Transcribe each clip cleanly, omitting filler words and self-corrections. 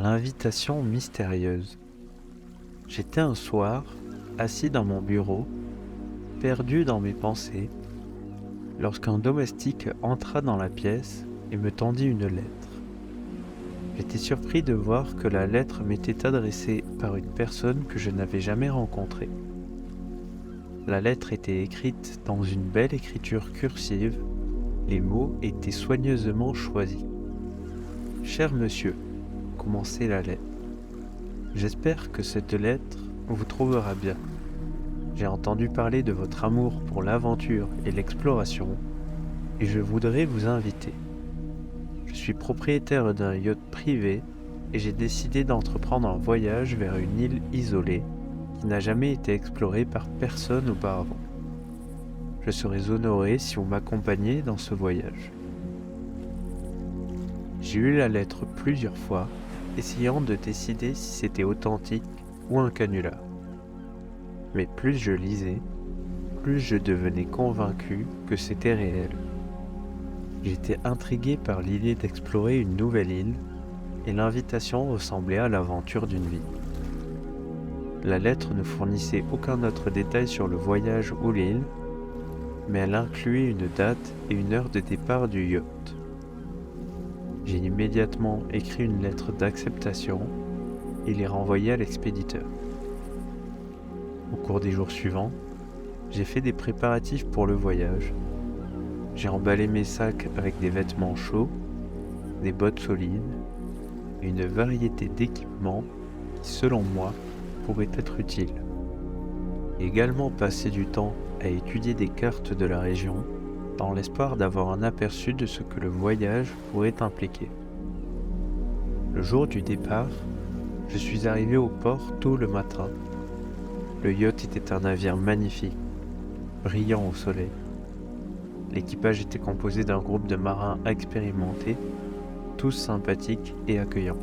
L'invitation mystérieuse. J'étais un soir, assis dans mon bureau, perdu dans mes pensées, lorsqu'un domestique entra dans la pièce et me tendit une lettre. J'étais surpris de voir que la lettre m'était adressée par une personne que je n'avais jamais rencontrée. La lettre était écrite dans une belle écriture cursive, les mots étaient soigneusement choisis. « Cher monsieur », commençait la lettre, « j'espère que cette lettre vous trouvera bien. J'ai entendu parler de votre amour pour l'aventure et l'exploration, et je voudrais vous inviter. Je suis propriétaire d'un yacht privé et j'ai décidé d'entreprendre un voyage vers une île isolée qui n'a jamais été explorée par personne auparavant. Je serais honoré si vous m'accompagniez dans ce voyage. » J'ai lu la lettre plusieurs fois, essayant de décider si c'était authentique ou un canular. Mais plus je lisais, plus je devenais convaincu que c'était réel. J'étais intrigué par l'idée d'explorer une nouvelle île, et l'invitation ressemblait à l'aventure d'une vie. La lettre ne fournissait aucun autre détail sur le voyage ou l'île, mais elle incluait une date et une heure de départ du yacht. J'ai immédiatement écrit une lettre d'acceptation et l'ai renvoyée à l'expéditeur. Au cours des jours suivants, j'ai fait des préparatifs pour le voyage. J'ai emballé mes sacs avec des vêtements chauds, des bottes solides et une variété d'équipements qui, selon moi, pourraient être utiles. J'ai également passé du temps à étudier des cartes de la région dans l'espoir d'avoir un aperçu de ce que le voyage pourrait impliquer. Le jour du départ, je suis arrivé au port tôt le matin. Le yacht était un navire magnifique, brillant au soleil. L'équipage était composé d'un groupe de marins expérimentés, tous sympathiques et accueillants.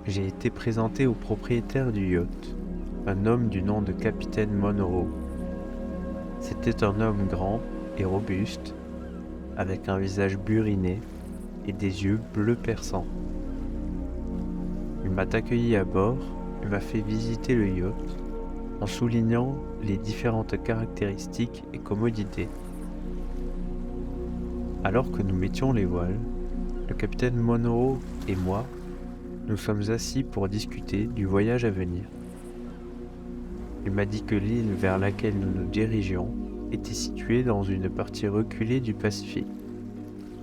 J'ai été présenté au propriétaire du yacht, un homme du nom de capitaine Monroe. C'était un homme grand et robuste, avec un visage buriné et des yeux bleus perçants. Il m'a accueilli à bord et m'a fait visiter le yacht en soulignant les différentes caractéristiques et commodités. Alors que nous mettions les voiles, le capitaine Monroe et moi nous sommes assis pour discuter du voyage à venir. Il m'a dit que l'île vers laquelle nous nous dirigions était située dans une partie reculée du Pacifique,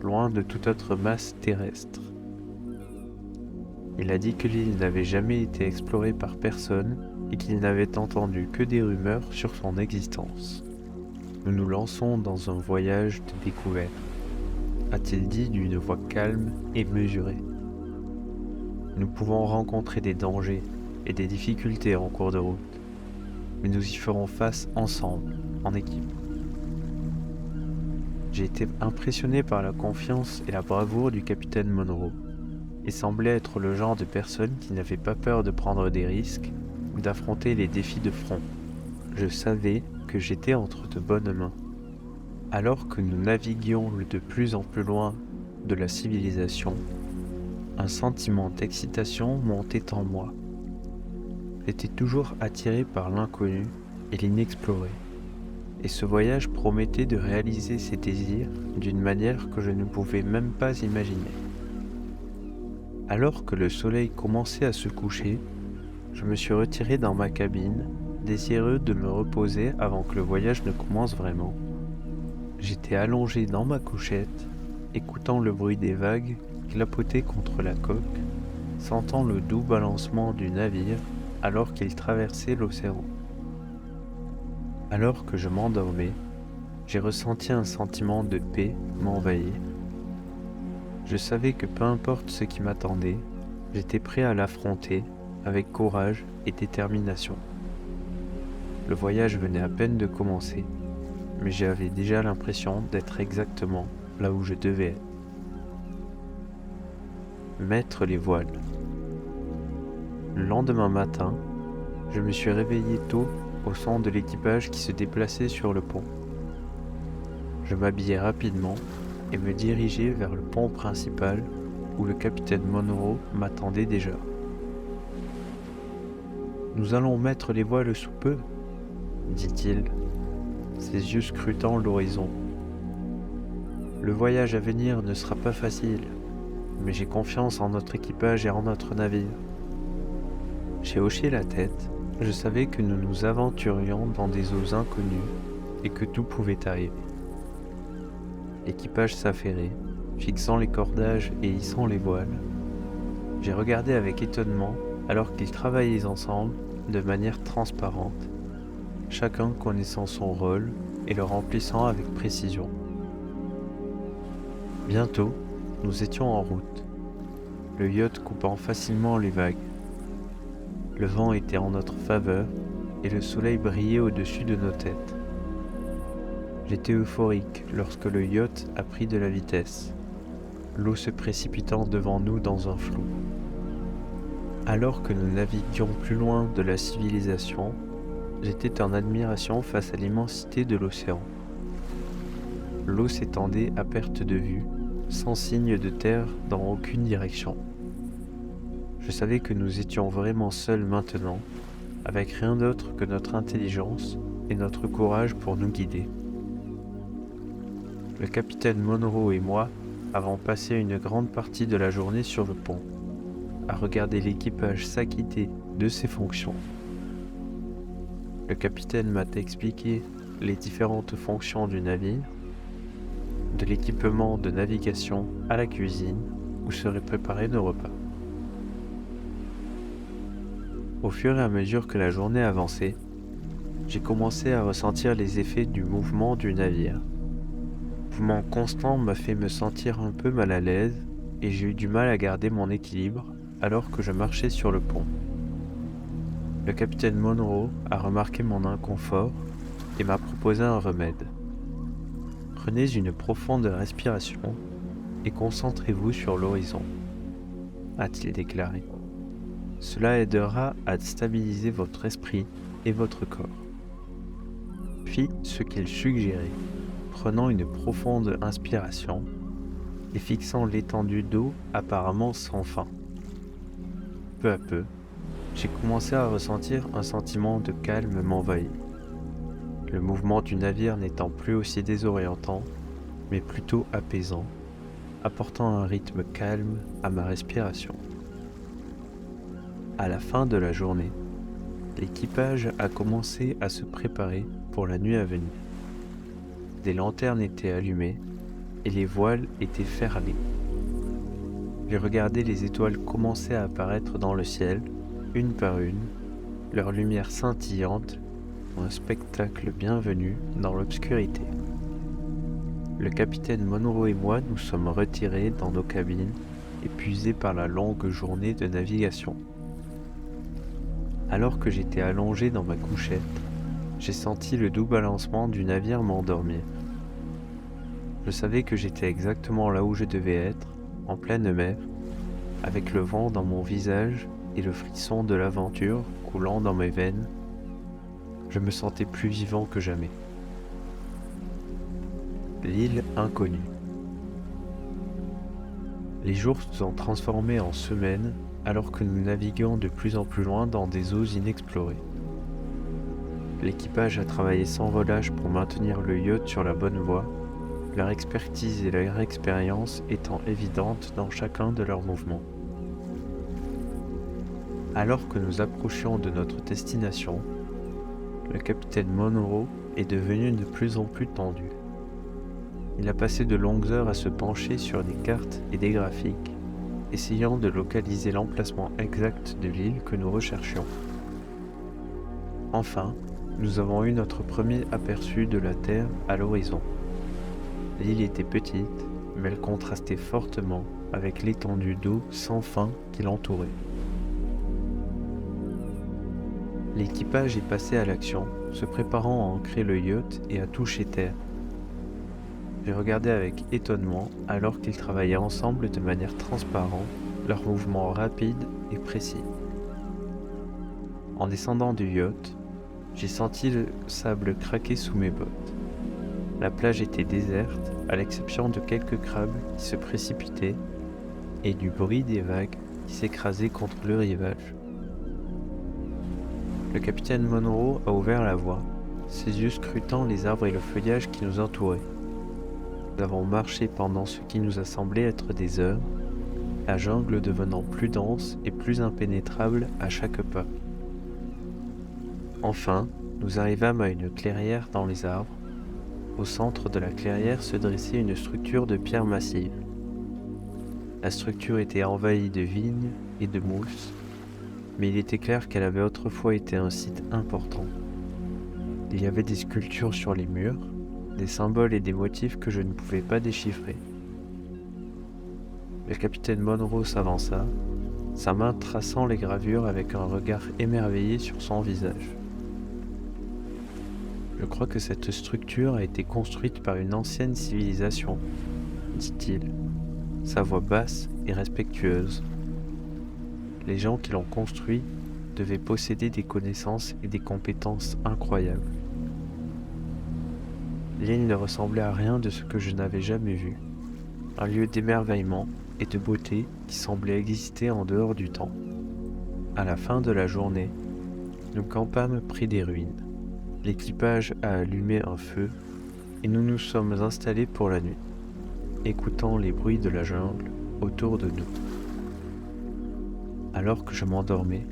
loin de toute autre masse terrestre. Il a dit que l'île n'avait jamais été explorée par personne et qu'il n'avait entendu que des rumeurs sur son existence. Nous nous lançons dans un voyage de découverte, a-t-il dit d'une voix calme et mesurée. Nous pouvons rencontrer des dangers et des difficultés en cours de route, mais nous y ferons face ensemble, en équipe. J'ai été impressionné par la confiance et la bravoure du capitaine Monroe. Il semblait être le genre de personne qui n'avait pas peur de prendre des risques ou d'affronter les défis de front. Je savais que j'étais entre de bonnes mains. Alors que nous naviguions de plus en plus loin de la civilisation, un sentiment d'excitation montait en moi. J'étais toujours attiré par l'inconnu et l'inexploré, et ce voyage promettait de réaliser ces désirs d'une manière que je ne pouvais même pas imaginer. Alors que le soleil commençait à se coucher, je me suis retiré dans ma cabine, désireux de me reposer avant que le voyage ne commence vraiment. J'étais allongé dans ma couchette, écoutant le bruit des vagues clapoter contre la coque, sentant le doux balancement du navire alors qu'il traversait l'océan. Alors que je m'endormais, j'ai ressenti un sentiment de paix m'envahir. Je savais que peu importe ce qui m'attendait, j'étais prêt à l'affronter avec courage et détermination. Le voyage venait à peine de commencer, mais j'avais déjà l'impression d'être exactement là où je devais être. Mettre les voiles. Le lendemain matin, je me suis réveillé tôt au son de l'équipage qui se déplaçait sur le pont. Je m'habillai rapidement et me dirigeai vers le pont principal où le capitaine Monroe m'attendait déjà. « Nous allons mettre les voiles sous peu, » dit-il, ses yeux scrutant l'horizon. « Le voyage à venir ne sera pas facile, mais j'ai confiance en notre équipage et en notre navire. » J'ai hoché la tête, je savais que nous nous aventurions dans des eaux inconnues et que tout pouvait arriver. L'équipage s'affairait, fixant les cordages et hissant les voiles. J'ai regardé avec étonnement alors qu'ils travaillaient ensemble de manière transparente, chacun connaissant son rôle et le remplissant avec précision. Bientôt, nous étions en route, le yacht coupant facilement les vagues. Le vent était en notre faveur et le soleil brillait au-dessus de nos têtes. J'étais euphorique lorsque le yacht a pris de la vitesse, l'eau se précipitant devant nous dans un flou. Alors que nous naviguions plus loin de la civilisation, j'étais en admiration face à l'immensité de l'océan. L'eau s'étendait à perte de vue, sans signe de terre dans aucune direction. Je savais que nous étions vraiment seuls maintenant, avec rien d'autre que notre intelligence et notre courage pour nous guider. Le capitaine Monroe et moi avons passé une grande partie de la journée sur le pont, à regarder l'équipage s'acquitter de ses fonctions. Le capitaine m'a expliqué les différentes fonctions du navire, de l'équipement de navigation à la cuisine où seraient préparés nos repas. Au fur et à mesure que la journée avançait, j'ai commencé à ressentir les effets du mouvement du navire. Le mouvement constant m'a fait me sentir un peu mal à l'aise et j'ai eu du mal à garder mon équilibre alors que je marchais sur le pont. Le capitaine Monroe a remarqué mon inconfort et m'a proposé un remède. Prenez une profonde respiration et concentrez-vous sur l'horizon, a-t-il déclaré. Cela aidera à stabiliser votre esprit et votre corps. Puis ce qu'il suggérait, prenant une profonde inspiration et fixant l'étendue d'eau apparemment sans fin. Peu à peu, j'ai commencé à ressentir un sentiment de calme m'envahir. Le mouvement du navire n'étant plus aussi désorientant, mais plutôt apaisant, apportant un rythme calme à ma respiration. À la fin de la journée, l'équipage a commencé à se préparer pour la nuit à venir. Des lanternes étaient allumées et les voiles étaient fermées. J'ai regardé les étoiles commencer à apparaître dans le ciel, une par une, leur lumière scintillante, un spectacle bienvenu dans l'obscurité. Le capitaine Monroe et moi nous sommes retirés dans nos cabines, épuisés par la longue journée de navigation. Alors que j'étais allongé dans ma couchette, j'ai senti le doux balancement du navire m'endormir. Je savais que j'étais exactement là où je devais être, en pleine mer, avec le vent dans mon visage et le frisson de l'aventure coulant dans mes veines. Je me sentais plus vivant que jamais. L'île inconnue. Les jours se sont transformés en semaines alors que nous naviguions de plus en plus loin dans des eaux inexplorées. L'équipage a travaillé sans relâche pour maintenir le yacht sur la bonne voie, leur expertise et leur expérience étant évidentes dans chacun de leurs mouvements. Alors que nous approchions de notre destination, le capitaine Monroe est devenu de plus en plus tendu. Il a passé de longues heures à se pencher sur des cartes et des graphiques, essayant de localiser l'emplacement exact de l'île que nous recherchions. Enfin, nous avons eu notre premier aperçu de la Terre à l'horizon. L'île était petite, mais elle contrastait fortement avec l'étendue d'eau sans fin qui l'entourait. L'équipage est passé à l'action, se préparant à ancrer le yacht et à toucher terre. J'ai regardé avec étonnement alors qu'ils travaillaient ensemble de manière transparente, leurs mouvements rapides et précis. En descendant du yacht, j'ai senti le sable craquer sous mes bottes. La plage était déserte, à l'exception de quelques crabes qui se précipitaient, et du bruit des vagues qui s'écrasaient contre le rivage. Le capitaine Monroe a ouvert la voie, ses yeux scrutant les arbres et le feuillage qui nous entouraient. Nous avons marché pendant ce qui nous a semblé être des heures, la jungle devenant plus dense et plus impénétrable à chaque pas. Enfin, nous arrivâmes à une clairière dans les arbres. Au centre de la clairière se dressait une structure de pierre massive. La structure était envahie de vignes et de mousses, mais il était clair qu'elle avait autrefois été un site important. Il y avait des sculptures sur les murs, des symboles et des motifs que je ne pouvais pas déchiffrer. Le capitaine Monroe s'avança, sa main traçant les gravures avec un regard émerveillé sur son visage. « Je crois que cette structure a été construite par une ancienne civilisation, » dit-il, sa voix basse et respectueuse. Les gens qui l'ont construit devaient posséder des connaissances et des compétences incroyables. L'île ne ressemblait à rien de ce que je n'avais jamais vu, un lieu d'émerveillement et de beauté qui semblait exister en dehors du temps. À la fin de la journée, nous campâmes près des ruines. L'équipage a allumé un feu et nous nous sommes installés pour la nuit, écoutant les bruits de la jungle autour de nous. Alors que je m'endormais,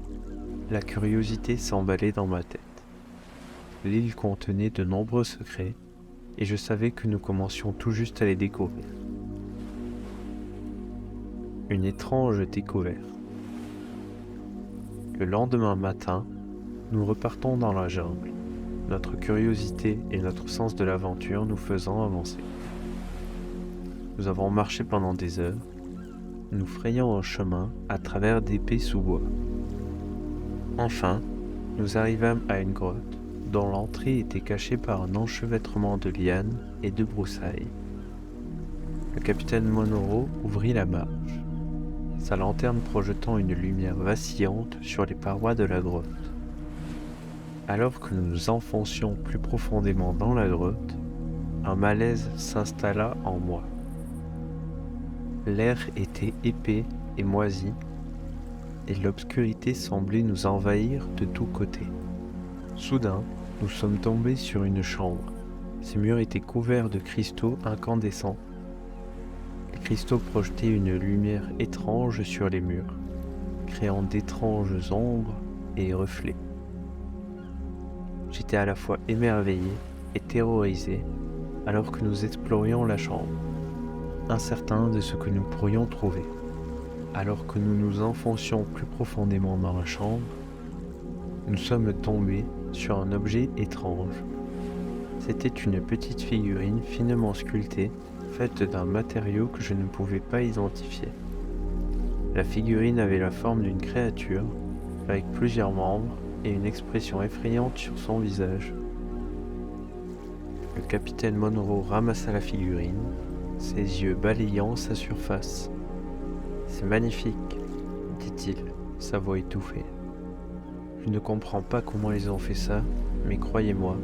la curiosité s'emballait dans ma tête. L'île contenait de nombreux secrets et je savais que nous commencions tout juste à les découvrir. Une étrange découverte. Le lendemain matin, nous repartons dans la jungle, notre curiosité et notre sens de l'aventure nous faisant avancer. Nous avons marché pendant des heures, nous frayant un chemin à travers d'épais sous-bois. Enfin, nous arrivâmes à une grotte dont l'entrée était cachée par un enchevêtrement de lianes et de broussailles. Le capitaine Monroe ouvrit la marche, sa lanterne projetant une lumière vacillante sur les parois de la grotte. Alors que nous nous enfoncions plus profondément dans la grotte, un malaise s'installa en moi. L'air était épais et moisi, et l'obscurité semblait nous envahir de tous côtés. Soudain, nous sommes tombés sur une chambre. Ses murs étaient couverts de cristaux incandescents. Les cristaux projetaient une lumière étrange sur les murs, créant d'étranges ombres et reflets. J'étais à la fois émerveillé et terrorisé alors que nous explorions la chambre, incertains de ce que nous pourrions trouver. Alors que nous nous enfoncions plus profondément dans la chambre, nous sommes tombés sur un objet étrange. C'était une petite figurine finement sculptée, faite d'un matériau que je ne pouvais pas identifier. La figurine avait la forme d'une créature, avec plusieurs membres et une expression effrayante sur son visage. Le capitaine Monroe ramassa la figurine, ses yeux balayant sa surface. « C'est magnifique, » dit-il, sa voix étouffée. « Je ne comprends pas comment ils ont fait ça, mais croyez-moi,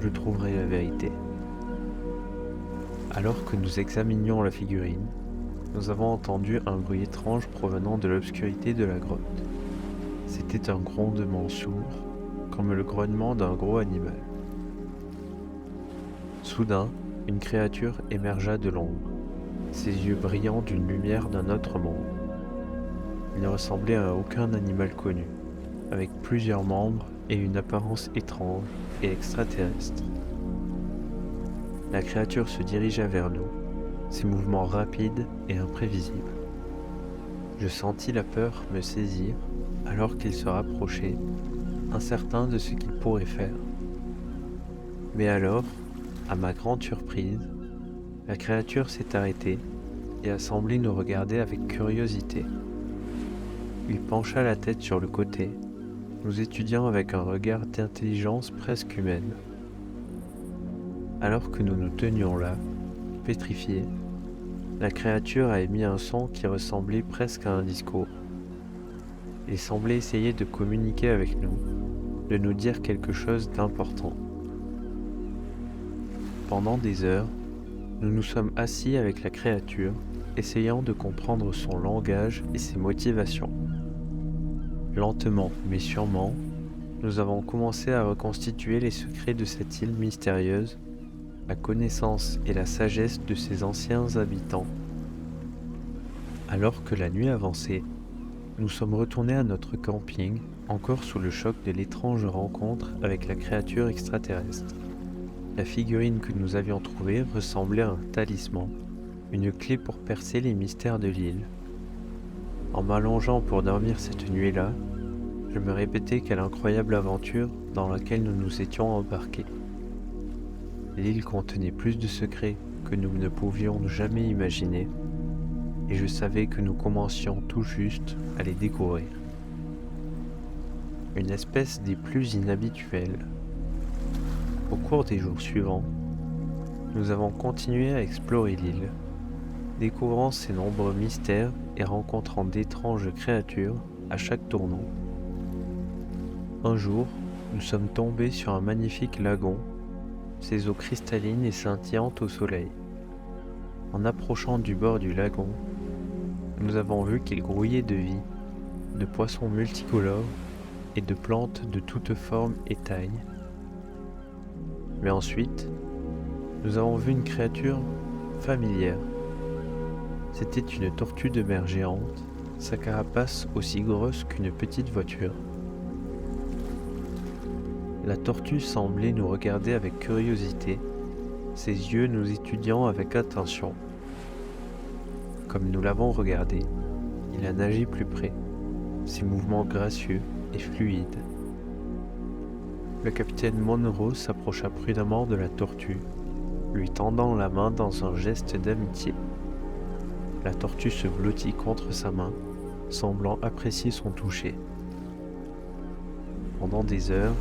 je trouverai la vérité. » Alors que nous examinions la figurine, nous avons entendu un bruit étrange provenant de l'obscurité de la grotte. C'était un grondement sourd, comme le grognement d'un gros animal. Soudain, une créature émergea de l'ombre, ses yeux brillants d'une lumière d'un autre monde. Il ne ressemblait à aucun animal connu, avec plusieurs membres et une apparence étrange et extraterrestre. La créature se dirigea vers nous, ses mouvements rapides et imprévisibles. Je sentis la peur me saisir alors qu'il se rapprochait, incertain de ce qu'il pourrait faire. Mais alors, à ma grande surprise, la créature s'est arrêtée et a semblé nous regarder avec curiosité. Il pencha la tête sur le côté, nous étudiant avec un regard d'intelligence presque humaine. Alors que nous nous tenions là, pétrifiés, la créature a émis un son qui ressemblait presque à un discours. Il semblait essayer de communiquer avec nous, de nous dire quelque chose d'important. Pendant des heures, nous nous sommes assis avec la créature, essayant de comprendre son langage et ses motivations. Lentement mais sûrement, nous avons commencé à reconstituer les secrets de cette île mystérieuse, la connaissance et la sagesse de ses anciens habitants. Alors que la nuit avançait, nous sommes retournés à notre camping, encore sous le choc de l'étrange rencontre avec la créature extraterrestre. La figurine que nous avions trouvée ressemblait à un talisman, une clé pour percer les mystères de l'île. En m'allongeant pour dormir cette nuit-là, je me répétais quelle incroyable aventure dans laquelle nous nous étions embarqués. L'île contenait plus de secrets que nous ne pouvions jamais imaginer, et je savais que nous commencions tout juste à les découvrir. Une espèce des plus inhabituelles. Au cours des jours suivants, nous avons continué à explorer l'île, découvrant ses nombreux mystères et rencontrant d'étranges créatures à chaque tournant. Un jour, nous sommes tombés sur un magnifique lagon, ses eaux cristallines et scintillantes au soleil. En approchant du bord du lagon, nous avons vu qu'il grouillait de vie, de poissons multicolores et de plantes de toutes formes et tailles. Mais ensuite, nous avons vu une créature familière. C'était une tortue de mer géante, sa carapace aussi grosse qu'une petite voiture. La tortue semblait nous regarder avec curiosité, ses yeux nous étudiant avec attention. Comme nous l'avons regardé, il a nagé plus près, ses mouvements gracieux et fluides. Le capitaine Monroe s'approcha prudemment de la tortue, lui tendant la main dans un geste d'amitié. La tortue se blottit contre sa main, semblant apprécier son toucher. Pendant des heures,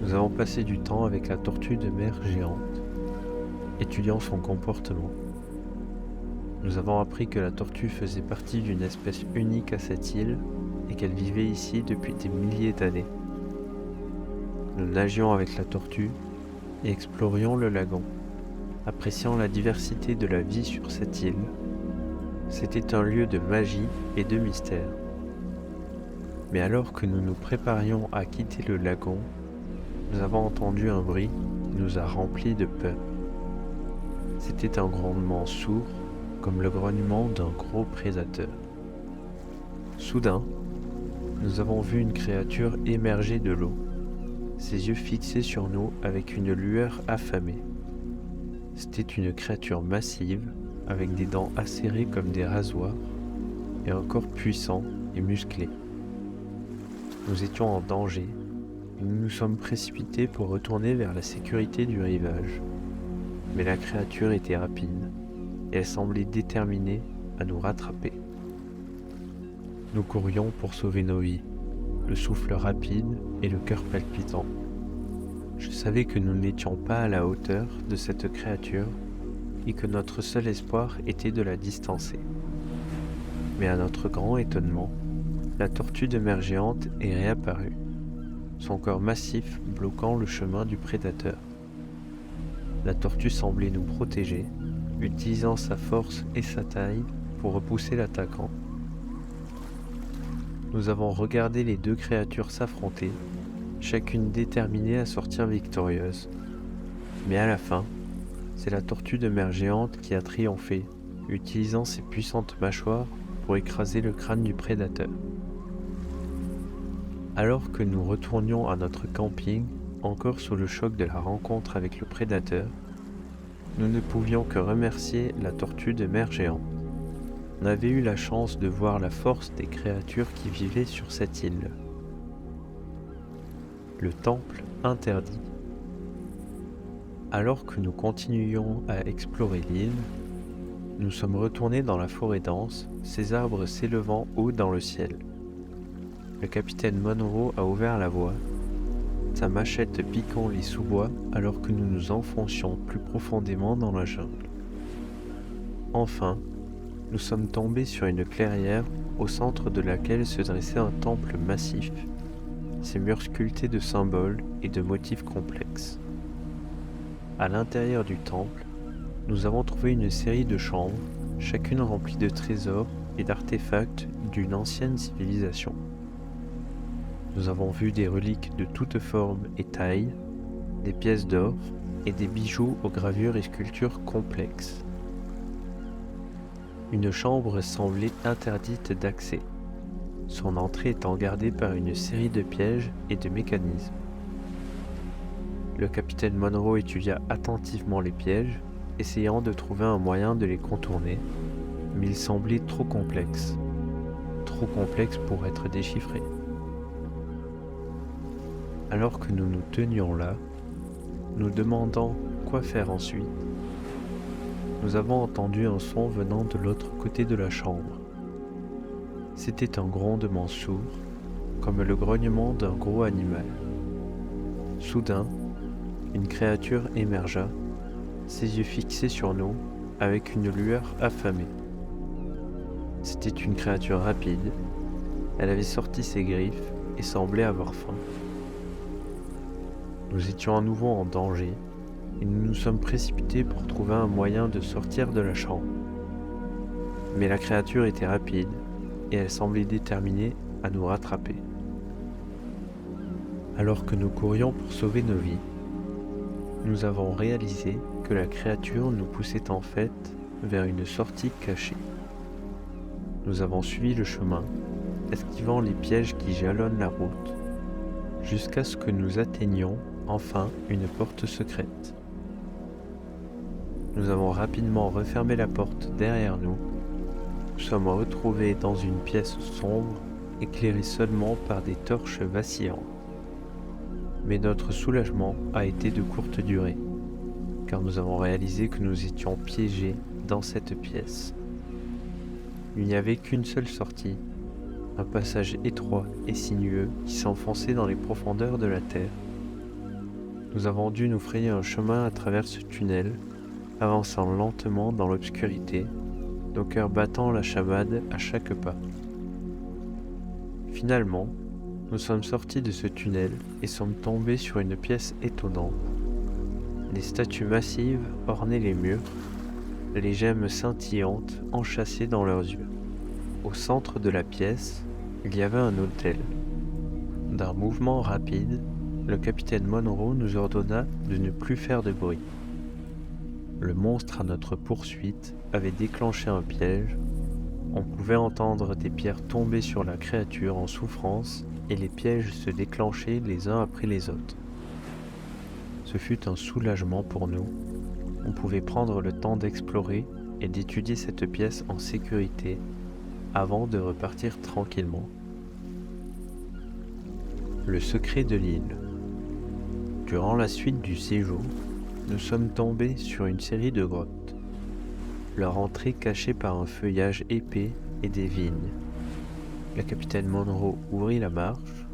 nous avons passé du temps avec la tortue de mer géante, étudiant son comportement. Nous avons appris que la tortue faisait partie d'une espèce unique à cette île et qu'elle vivait ici depuis des milliers d'années. Nous nagions avec la tortue et explorions le lagon, appréciant la diversité de la vie sur cette île. C'était un lieu de magie et de mystère. Mais alors que nous nous préparions à quitter le lagon, nous avons entendu un bruit qui nous a remplis de peur. C'était un grondement sourd, comme le grognement d'un gros prédateur. Soudain, nous avons vu une créature émerger de l'eau, ses yeux fixés sur nous avec une lueur affamée. C'était une créature massive, avec des dents acérées comme des rasoirs, et un corps puissant et musclé. Nous étions en danger, et nous nous sommes précipités pour retourner vers la sécurité du rivage. Mais la créature était rapide, et elle semblait déterminée à nous rattraper. Nous courions pour sauver nos vies, le souffle rapide et le cœur palpitant. Je savais que nous n'étions pas à la hauteur de cette créature et que notre seul espoir était de la distancer. Mais à notre grand étonnement, la tortue de mer géante est réapparue, son corps massif bloquant le chemin du prédateur. La tortue semblait nous protéger, utilisant sa force et sa taille pour repousser l'attaquant. Nous avons regardé les deux créatures s'affronter, chacune déterminée à sortir victorieuse. Mais à la fin, c'est la tortue de mer géante qui a triomphé, utilisant ses puissantes mâchoires pour écraser le crâne du prédateur. Alors que nous retournions à notre camping, encore sous le choc de la rencontre avec le prédateur, nous ne pouvions que remercier la tortue de mer géante. On avait eu la chance de voir la force des créatures qui vivaient sur cette île. Le temple interdit. Alors que nous continuions à explorer l'île, nous sommes retournés dans la forêt dense, ces arbres s'élevant haut dans le ciel. Le capitaine Monroe a ouvert la voie, sa machette piquant les sous-bois alors que nous nous enfoncions plus profondément dans la jungle. Enfin, nous sommes tombés sur une clairière au centre de laquelle se dressait un temple massif, ses murs sculptés de symboles et de motifs complexes. À l'intérieur du temple, nous avons trouvé une série de chambres, chacune remplie de trésors et d'artefacts d'une ancienne civilisation. Nous avons vu des reliques de toutes formes et tailles, des pièces d'or et des bijoux aux gravures et sculptures complexes. Une chambre semblait interdite d'accès, son entrée étant gardée par une série de pièges et de mécanismes. Le capitaine Monroe étudia attentivement les pièges, essayant de trouver un moyen de les contourner, mais ils semblaient trop complexes pour être déchiffrés. Alors que nous nous tenions là, nous demandant quoi faire ensuite, nous avons entendu un son venant de l'autre côté de la chambre. C'était un grondement sourd, comme le grognement d'un gros animal. Soudain, une créature émergea, ses yeux fixés sur nous, avec une lueur affamée. C'était une créature rapide, elle avait sorti ses griffes et semblait avoir faim. Nous étions à nouveau en danger, et nous nous sommes précipités pour trouver un moyen de sortir de la chambre. Mais la créature était rapide, et elle semblait déterminée à nous rattraper. Alors que nous courions pour sauver nos vies, nous avons réalisé que la créature nous poussait en fait vers une sortie cachée. Nous avons suivi le chemin, esquivant les pièges qui jalonnent la route, jusqu'à ce que nous atteignions enfin une porte secrète. Nous avons rapidement refermé la porte derrière nous. Nous sommes retrouvés dans une pièce sombre, éclairée seulement par des torches vacillantes. Mais notre soulagement a été de courte durée, car nous avons réalisé que nous étions piégés dans cette pièce. Il n'y avait qu'une seule sortie, un passage étroit et sinueux qui s'enfonçait dans les profondeurs de la terre. Nous avons dû nous frayer un chemin à travers ce tunnel, avançant lentement dans l'obscurité, nos cœurs battant la chamade à chaque pas. Finalement, nous sommes sortis de ce tunnel et sommes tombés sur une pièce étonnante. Des statues massives ornaient les murs, les gemmes scintillantes enchâssées dans leurs yeux. Au centre de la pièce, il y avait un autel. D'un mouvement rapide, le capitaine Monroe nous ordonna de ne plus faire de bruit. Le monstre à notre poursuite avait déclenché un piège. On pouvait entendre des pierres tomber sur la créature en souffrance et les pièges se déclenchaient les uns après les autres. Ce fut un soulagement pour nous. On pouvait prendre le temps d'explorer et d'étudier cette pièce en sécurité avant de repartir tranquillement. Le secret de l'île. Durant la suite du séjour, nous sommes tombés sur une série de grottes. Leur entrée cachée par un feuillage épais et des vignes. Le capitaine Monroe ouvrit la marche,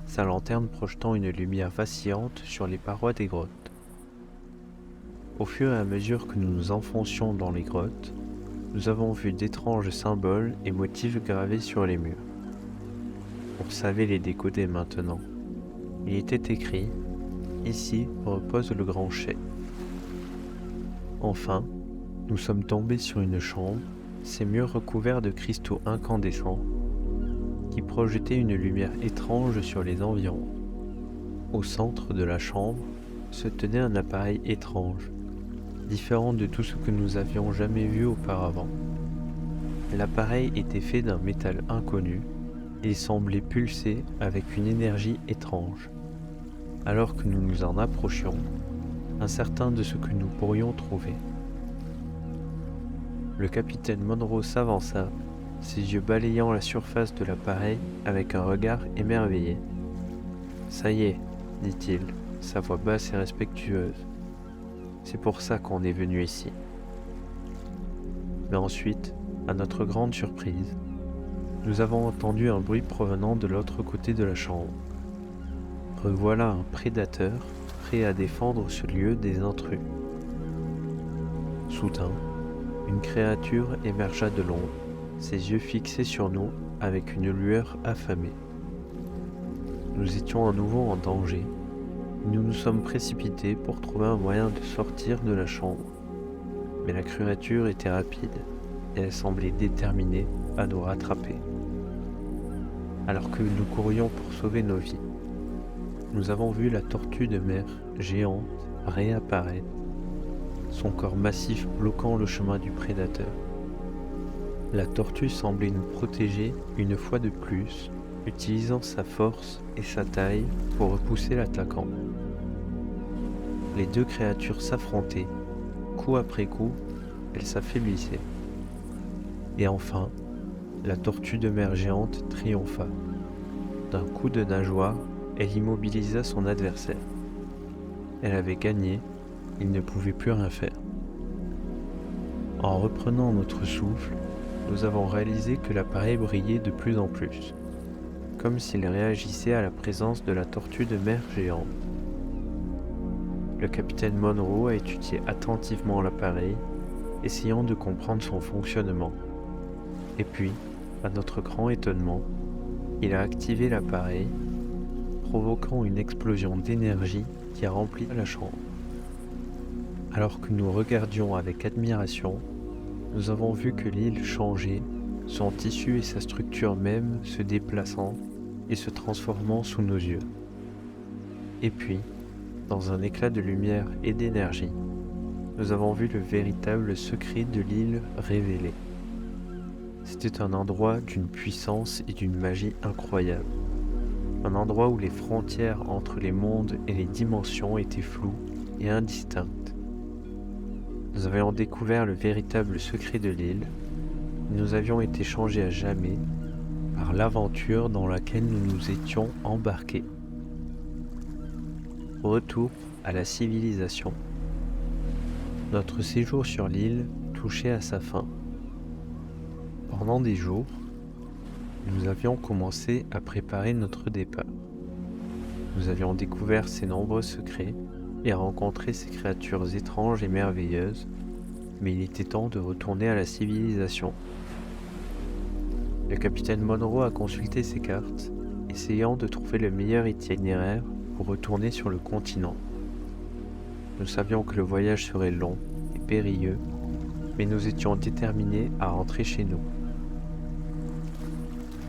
sa lanterne projetant une lumière vacillante sur les parois des grottes. Au fur et à mesure que nous nous enfoncions dans les grottes, nous avons vu d'étranges symboles et motifs gravés sur les murs. On savait les décoder maintenant. Il était écrit « Ici repose le grand chef ». Enfin, nous sommes tombés sur une chambre, ses murs recouverts de cristaux incandescents, qui projetaient une lumière étrange sur les environs. Au centre de la chambre se tenait un appareil étrange, différent de tout ce que nous avions jamais vu auparavant. L'appareil était fait d'un métal inconnu et semblait pulser avec une énergie étrange. Alors que nous nous en approchions, incertains de ce que nous pourrions trouver. Le capitaine Monroe s'avança, ses yeux balayant la surface de l'appareil avec un regard émerveillé. « Ça y est, dit-il, sa voix basse et respectueuse. C'est pour ça qu'on est venu ici. » Mais ensuite, à notre grande surprise, nous avons entendu un bruit provenant de l'autre côté de la chambre. Revoilà un prédateur prêt à défendre ce lieu des intrus. Soudain, une créature émergea de l'ombre, ses yeux fixés sur nous avec une lueur affamée. Nous étions à nouveau en danger. Nous nous sommes précipités pour trouver un moyen de sortir de la chambre. Mais la créature était rapide. et elle semblait déterminée à nous rattraper. Alors que nous courions pour sauver nos vies, nous avons vu la tortue de mer géante réapparaître, son corps massif bloquant le chemin du prédateur. La tortue semblait nous protéger une fois de plus, utilisant sa force et sa taille pour repousser l'attaquant. Les deux créatures s'affrontaient, coup après coup, elles s'affaiblissaient. Et enfin, la tortue de mer géante triompha. D'un coup de nageoire, elle immobilisa son adversaire. Elle avait gagné, il ne pouvait plus rien faire. En reprenant notre souffle, nous avons réalisé que l'appareil brillait de plus en plus, comme s'il réagissait à la présence de la tortue de mer géante. Le capitaine Monroe a étudié attentivement l'appareil, essayant de comprendre son fonctionnement. Et puis, à notre grand étonnement, il a activé l'appareil, provoquant une explosion d'énergie qui a rempli la chambre. Alors que nous regardions avec admiration, nous avons vu que l'île changeait, son tissu et sa structure même se déplaçant et se transformant sous nos yeux. Et puis, dans un éclat de lumière et d'énergie, nous avons vu le véritable secret de l'île révélé. C'était un endroit d'une puissance et d'une magie incroyables. Un endroit où les frontières entre les mondes et les dimensions étaient floues et indistinctes. Nous avions découvert le véritable secret de l'île, et nous avions été changés à jamais par l'aventure dans laquelle nous nous étions embarqués. Retour à la civilisation. Notre séjour sur l'île touchait à sa fin. Pendant des jours, nous avions commencé à préparer notre départ. Nous avions découvert ses nombreux secrets et rencontré ces créatures étranges et merveilleuses, mais il était temps de retourner à la civilisation. Le capitaine Monroe a consulté ses cartes, essayant de trouver le meilleur itinéraire pour retourner sur le continent. Nous savions que le voyage serait long et périlleux, mais nous étions déterminés à rentrer chez nous.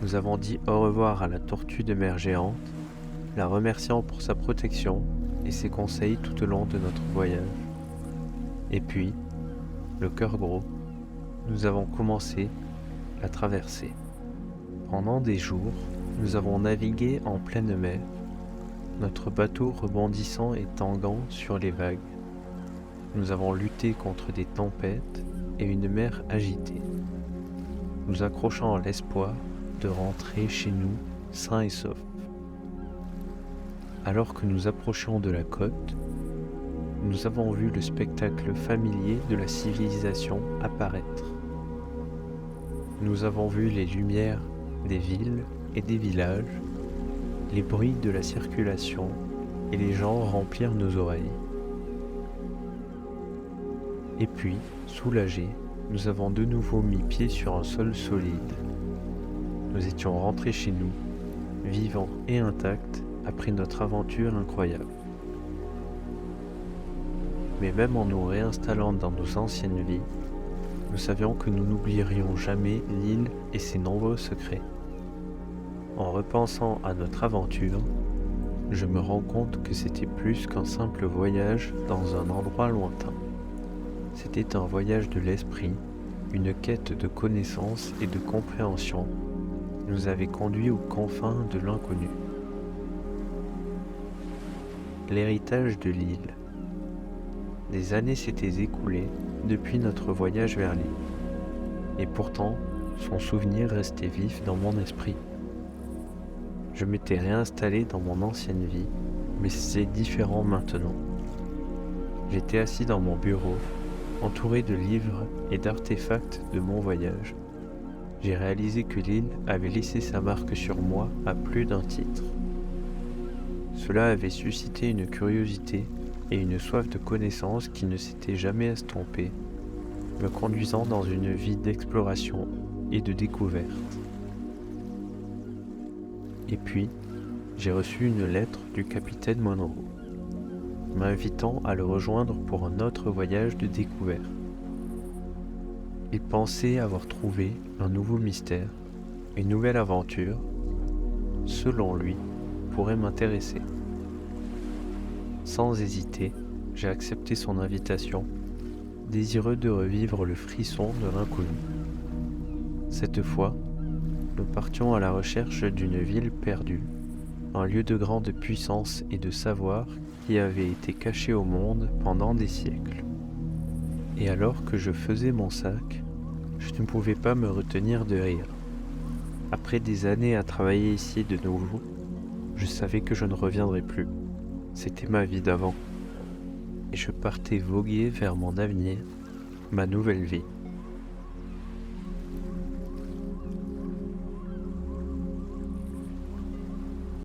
Nous avons dit au revoir à la tortue de mer géante, la remerciant pour sa protection et ses conseils tout au long de notre voyage. Et puis, le cœur gros, nous avons commencé la traversée. Pendant des jours, nous avons navigué en pleine mer, notre bateau rebondissant et tanguant sur les vagues. Nous avons lutté contre des tempêtes et une mer agitée, nous accrochant à l'espoir de rentrer chez nous sains et saufs. Alors que nous approchions de la côte, nous avons vu le spectacle familier de la civilisation apparaître. Nous avons vu les lumières des villes et des villages, les bruits de la circulation et les gens remplir nos oreilles. Et puis, soulagés, nous avons de nouveau mis pied sur un sol solide. Nous étions rentrés chez nous, vivants et intacts, après notre aventure incroyable. Mais même en nous réinstallant dans nos anciennes vies, nous savions que nous n'oublierions jamais l'île et ses nombreux secrets. En repensant à notre aventure, je me rends compte que c'était plus qu'un simple voyage dans un endroit lointain. C'était un voyage de l'esprit, une quête de connaissance et de compréhension nous avait conduits aux confins de l'inconnu. L'héritage de l'île. Des années s'étaient écoulées depuis notre voyage vers l'île, et pourtant son souvenir restait vif dans mon esprit. Je m'étais réinstallé dans mon ancienne vie, mais c'était différent maintenant. J'étais assis dans mon bureau, entouré de livres et d'artefacts de mon voyage. J'ai réalisé que l'île avait laissé sa marque sur moi à plus d'un titre. Cela avait suscité une curiosité et une soif de connaissance qui ne s'était jamais estompée, me conduisant dans une vie d'exploration et de découverte. Et puis, j'ai reçu une lettre du capitaine Monroe, m'invitant à le rejoindre pour un autre voyage de découverte. Il pensait avoir trouvé un nouveau mystère, une nouvelle aventure, selon lui, pourrait m'intéresser. Sans hésiter, j'ai accepté son invitation, désireux de revivre le frisson de l'inconnu. Cette fois, nous partions à la recherche d'une ville perdue, un lieu de grande puissance et de savoir qui avait été caché au monde pendant des siècles. Et alors que je faisais mon sac, je ne pouvais pas me retenir de rire. Après des années à travailler ici de nouveau, je savais que je ne reviendrais plus. C'était ma vie d'avant. Et je partais voguer vers mon avenir, ma nouvelle vie.